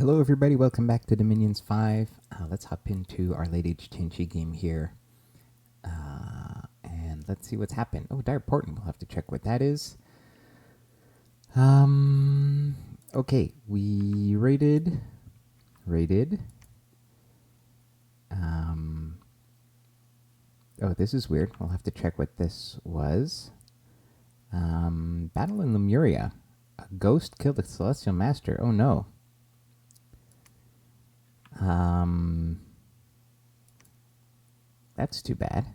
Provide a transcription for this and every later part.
Hello everybody, welcome back to Dominions 5. Let's hop into our late age Tenchi game here. And let's see what's happened. Oh, Dire Portent, we'll have to check what that is. Okay, we raided. Oh, this is weird. We'll have to check what this was. Battle in Lemuria. A ghost killed the Celestial Master. Oh no. That's too bad.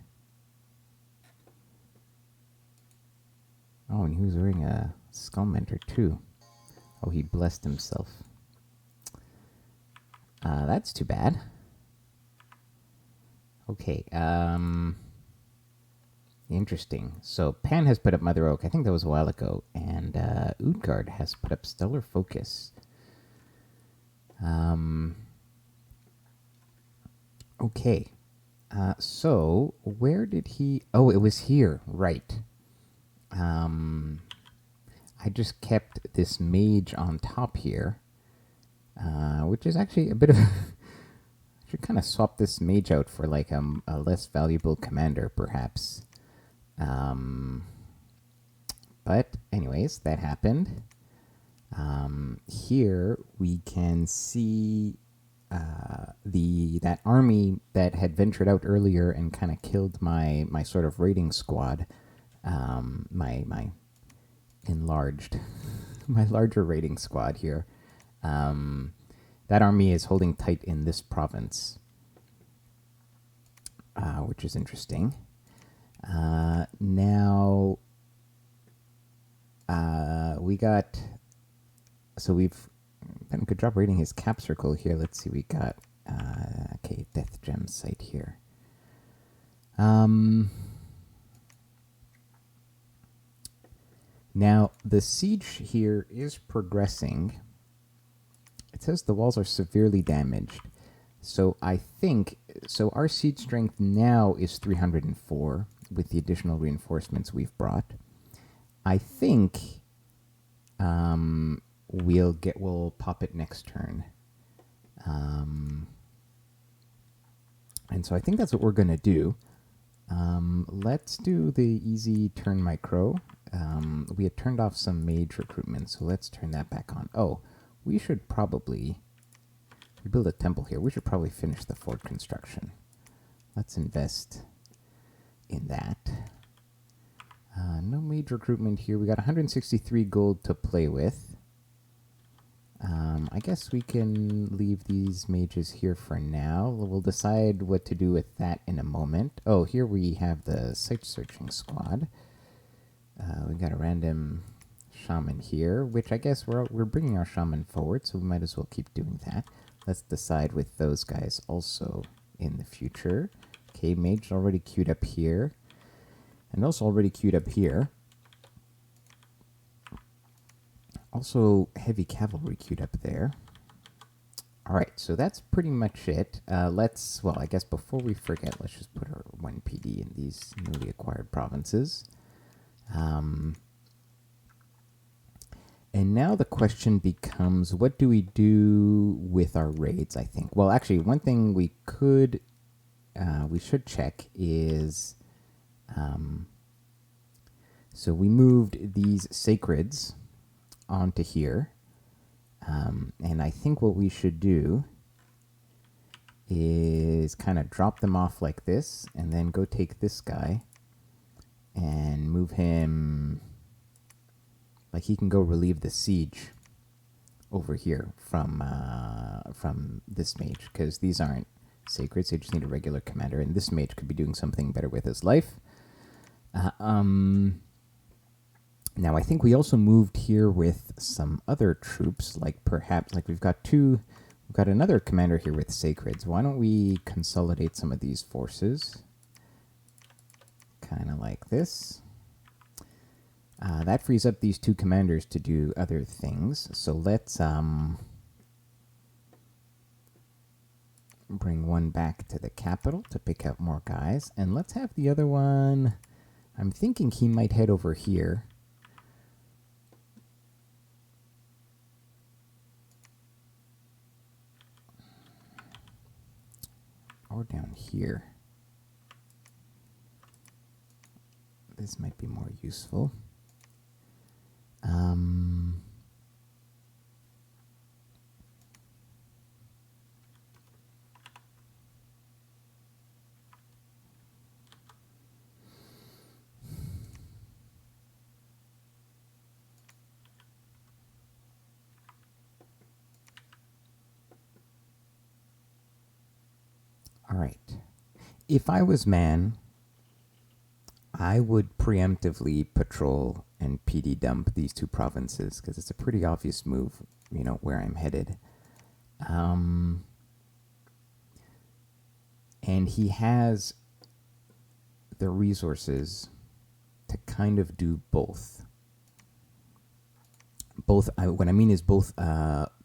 Oh, and he was wearing a skull mentor too. Oh, he blessed himself. That's too bad. Okay, interesting. So Pan has put up Mother Oak. I think that was a while ago. And Utgard has put up Stellar Focus. Okay. So where did he... Oh, it was here. Right. I just kept this mage on top here, which is actually a bit of... I should kind of swap this mage out for like a less valuable commander, perhaps. But anyways, that happened. Here we can see that army that had ventured out earlier and kind of killed my sort of raiding squad. My enlarged, my larger raiding squad here. That army is holding tight in this province, which is interesting. Now, we got... So we've done a good job raiding his cap circle here. Let's see, we got... okay, Death Gem site here. Now, the siege here is progressing. It says the walls are severely damaged. So I think... So our siege strength now is 304 with the additional reinforcements we've brought. I think we'll pop it next turn. And so I think that's what we're going to do. Let's do the easy turn micro. We had turned off some mage recruitment, so let's turn that back on. Oh, we should probably... We build a temple here. We should probably finish the fort construction. Let's invest in that. No mage recruitment here. We got 163 gold to play with. I guess we can leave these mages here for now. We'll decide what to do with that in a moment. Oh, here we have the site searching squad. We got a random shaman here, which I guess we're bringing our shaman forward, so we might as well keep doing that. Let's decide with those guys also in the future. Okay, mage already queued up here. And also already queued up here. Also heavy cavalry queued up there. Alright, so that's pretty much it. Well, I guess before we forget, let's just put our 1 PD in these newly acquired provinces. And now the question becomes, what do we do with our raids, I think? Well, actually, one thing we should check is... so we moved these sacreds onto here. And I think what we should do is kind of drop them off like this, and then go take this guy and move him... Like, he can go relieve the siege over here from this mage, because these aren't sacreds. They just need a regular commander, and this mage could be doing something better with his life. Now, I think we also moved here with some other troops, like perhaps... Like, we've got another commander here with sacreds. Why don't we consolidate some of these forces? Kind of like this. That frees up these two commanders to do other things. So let's bring one back to the capital to pick up more guys. And let's have the other one... I'm thinking he might head over here. or down here. This might be more useful. All right. If I was man, I would preemptively patrol and PD dump these two provinces because it's a pretty obvious move, you know, where I'm headed. And he has the resources to kind of do both. What I mean is both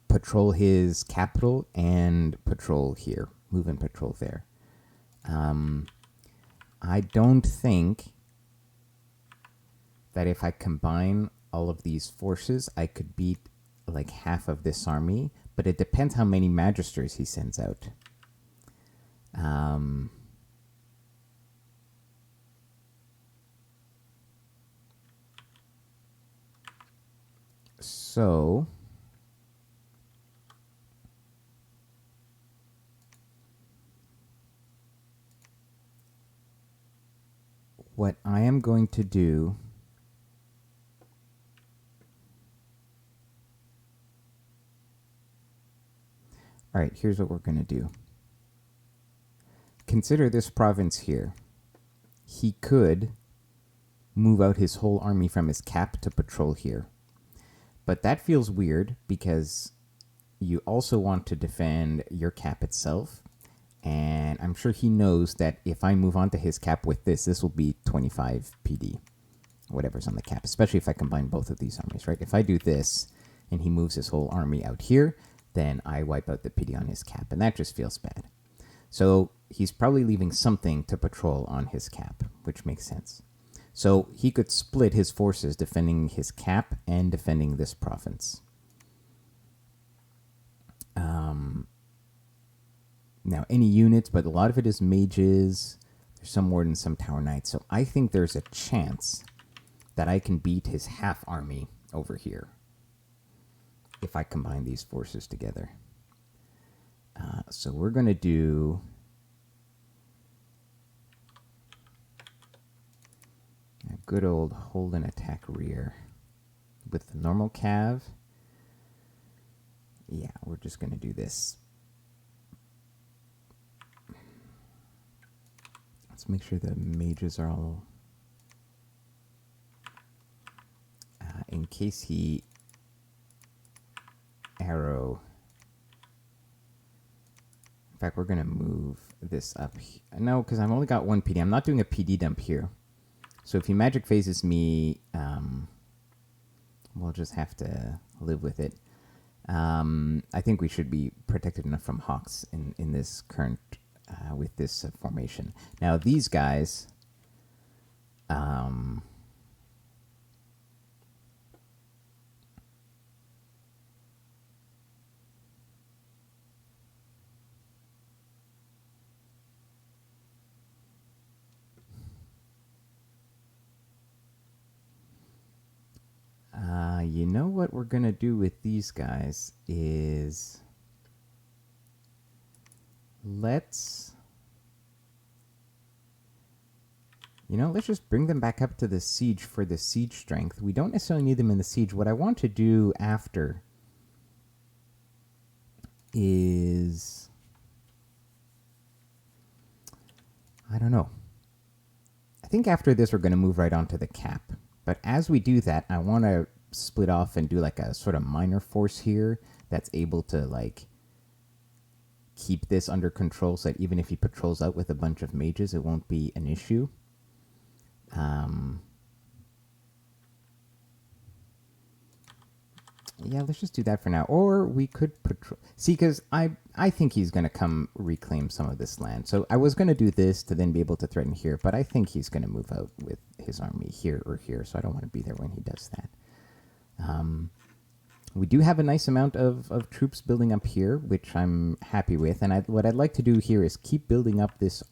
patrol his capital and patrol here, move and patrol there. I don't think that if I combine all of these forces, I could beat like half of this army, but it depends how many magisters he sends out. So what I am going to do all right, here's what we're going to do. Consider this province here. He could move out his whole army from his cap to patrol here. But that feels weird because you also want to defend your cap itself. And I'm sure he knows that if I move on to his cap with this, this will be 25 PD, whatever's on the cap, especially if I combine both of these armies, right? If I do this and he moves his whole army out here, then I wipe out the PD on his cap, and that just feels bad. So he's probably leaving something to patrol on his cap, which makes sense. So he could split his forces defending his cap and defending this province. Now, any units, but a lot of it is mages. There's some wardens, some tower knights. So I think there's a chance that I can beat his half army over here if I combine these forces together. So we're going to do a good old hold and attack rear with the normal cav. Yeah, we're just going to do this. Let's make sure the mages are all... in case he arrow... In fact, we're going to move this up. No, because I've only got one PD. I'm not doing a PD dump here. So if he magic phases me, we'll just have to live with it. I think we should be protected enough from hawks in this current... with this formation. Now these guys, you know what we're gonna do with these guys is let's just bring them back up to the siege for the siege strength. We don't necessarily need them in the siege. What I want to do after is, I don't know. I think after this we're going to move right onto the cap. But as we do that, I want to split off and do like a sort of minor force here that's able to like keep this under control so that even if he patrols out with a bunch of mages, it won't be an issue. Yeah, let's just do that for now. Or we could patrol... See, because I think he's going to come reclaim some of this land. So I was going to do this to then be able to threaten here, but I think he's going to move out with his army here or here, so I don't want to be there when he does that. We do have a nice amount of troops building up here, which I'm happy with. And what I'd like to do here is keep building up this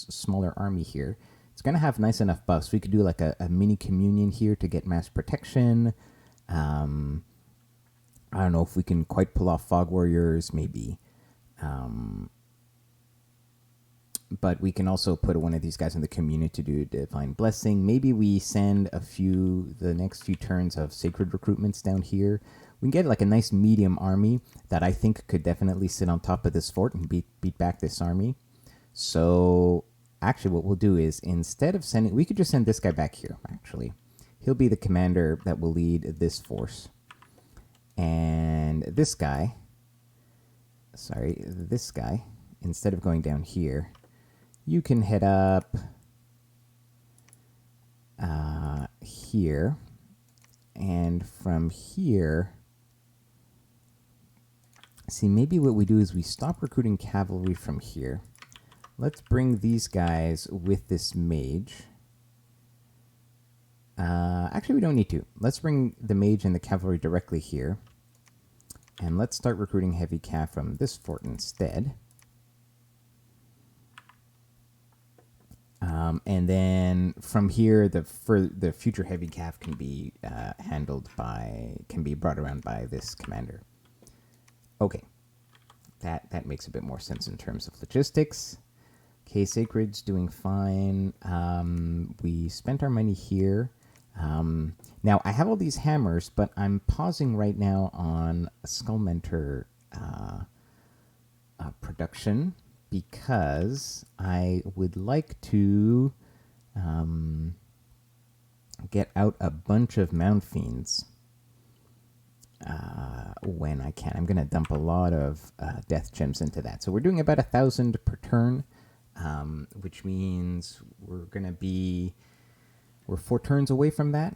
smaller army here. It's going to have nice enough buffs. We could do like a mini communion here to get mass protection. I don't know if we can quite pull off Fog Warriors, maybe. But we can also put one of these guys in the community to do Divine Blessing. Maybe we send the next few turns of Sacred Recruitments down here. We can get like a nice medium army that I think could definitely sit on top of this fort and beat back this army. So actually what we'll do is, instead of sending, we could just send this guy back here, actually. He'll be the commander that will lead this force. And this guy, instead of going down here, you can head up here, and from here, see, maybe what we do is we stop recruiting cavalry from here. Let's bring these guys with this mage. Actually, we don't need to. Let's bring the mage and the cavalry directly here, and let's start recruiting heavy cav from this fort instead. And then from here, the future heavy cav can be brought around by this commander. Okay, that makes a bit more sense in terms of logistics. Okay, Sacred's doing fine. We spent our money here. Now I have all these hammers, but I'm pausing right now on a Skullmentor production, because I would like to get out a bunch of Mound Fiends when I can. I'm going to dump a lot of Death Gems into that. So we're doing about 1,000 per turn, which means we're 4 turns away from that.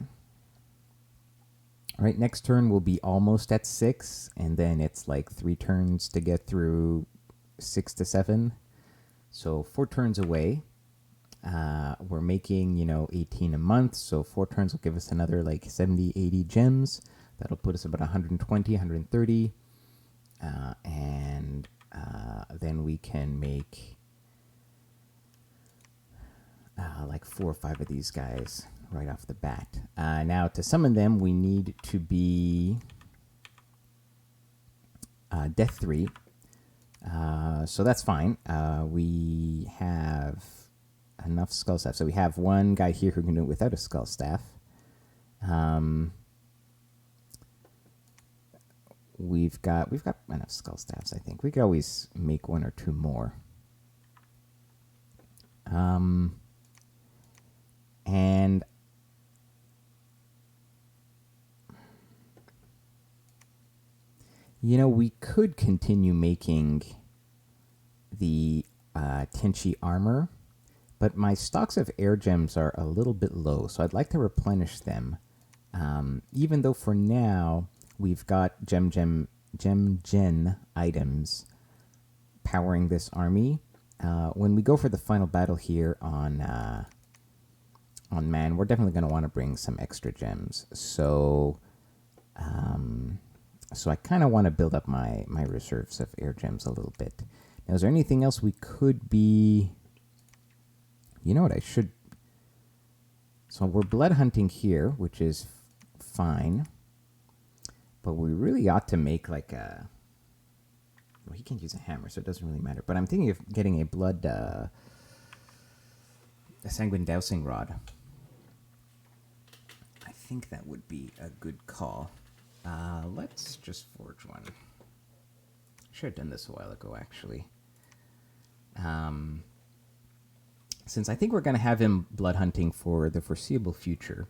All right, next turn we'll be almost at 6, and then it's like 3 turns to get through 6 to 7. So 4 turns away. We're making 18 a month, so 4 turns will give us another like 70-80 gems. That'll put us about 120, 130, and then we can make like 4 or 5 of these guys right off the bat. Now to summon them, we need to be Death 3. So that's fine. We have enough skull staff. So we have one guy here who can do it without a skull staff. We've got enough skull staffs, I think. We could always make 1 or 2 more. And we could continue making the Tenchi armor, but my stocks of air gems are a little bit low, so I'd like to replenish them. Even though for now we've got gem items powering this army. When we go for the final battle here on Man, we're definitely going to want to bring some extra gems. So I kind of want to build up my reserves of air gems a little bit. Now, is there anything else we could be... You know what I should... So we're blood hunting here, which is fine. But we really ought to make like a... Well, he can't use a hammer, so it doesn't really matter. But I'm thinking of getting a blood... a sanguine dowsing rod. I think that would be a good call. Let's just forge one. Should have done this a while ago, actually. Since I think we're going to have him blood hunting for the foreseeable future,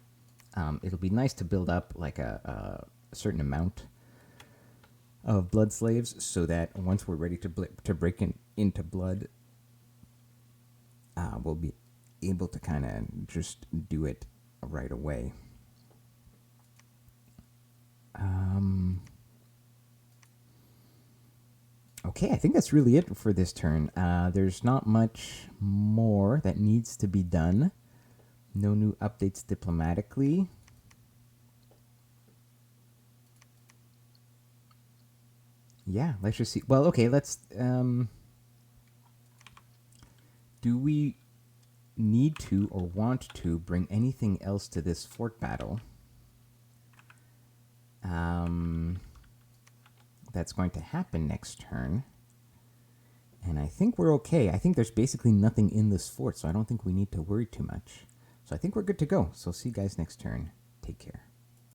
it'll be nice to build up like a certain amount of blood slaves, so that once we're ready to break into blood, we'll be able to kind of just do it right away. Okay, I think that's really it for this turn. There's not much more that needs to be done. No new updates diplomatically. Yeah, let's just see. Well, okay, let's... do we need to or want to bring anything else to this fort battle? That's going to happen next turn. And I think we're okay. I think there's basically nothing in this fort, so I don't think we need to worry too much. So I think we're good to go. So see you guys next turn. Take care.